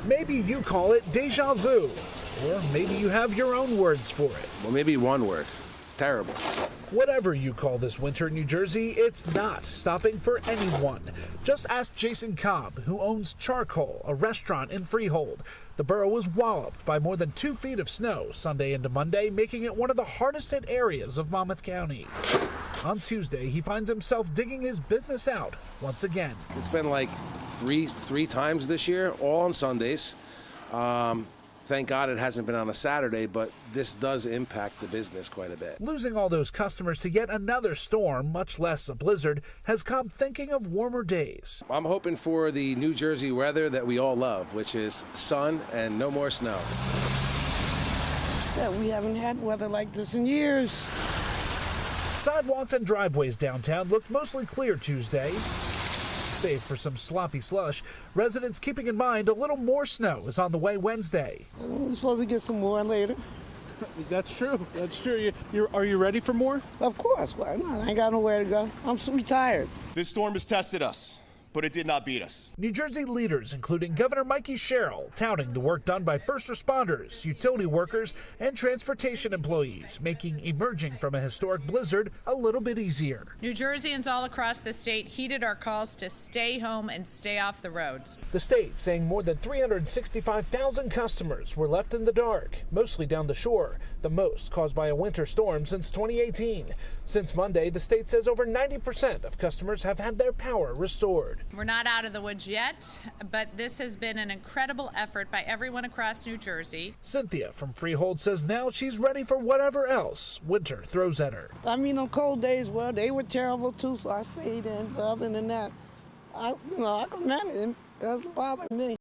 Maybe you call it deja vu, or maybe you have your own words for it. Well, maybe one word. Terrible. Whatever you call this winter in New Jersey, it's not stopping for anyone. Just ask Jason Cobb, who owns Charcoal, a restaurant in Freehold. The borough was walloped by more than 2 feet of snow Sunday into Monday, making it one of the hardest hit areas of Monmouth County. On Tuesday, he finds himself digging his business out once again. It's been like three times this year, all on Sundays. Thank God it hasn't been on a Saturday, but this does impact the business quite a bit. Losing all those customers to yet another storm, much less a blizzard, has Cobb thinking of warmer days. I'm hoping for the New Jersey weather that we all love, which is sun and no more snow. Yeah, we haven't had weather like this in years. Sidewalks and driveways downtown looked mostly clear Tuesday, save for some sloppy slush. Residents keeping in mind a little more snow is on the way Wednesday. We're supposed to get some more later. That's true. That's true. Are you ready for more? Of course. Why not? I ain't got nowhere to go. I'm so retired. This storm has tested us, but it did not beat us. New Jersey leaders, including Governor Mikey Sherrill, touting the work done by first responders, utility workers, and transportation employees, making emerging from a historic blizzard a little bit easier. New Jerseyans all across the state heeded our calls to stay home and stay off the roads. The state saying more than 365,000 customers were left in the dark, mostly down the shore, the most caused by a winter storm since 2018. Since Monday, the state says over 90% of customers have had their power restored. We're not out of the woods yet, but this has been an incredible effort by everyone across New Jersey. Cynthia from Freehold says now she's ready for whatever else winter throws at her. I mean, on cold days, well, they were terrible too, so I stayed in. But other than that, I can manage it. It doesn't bother me.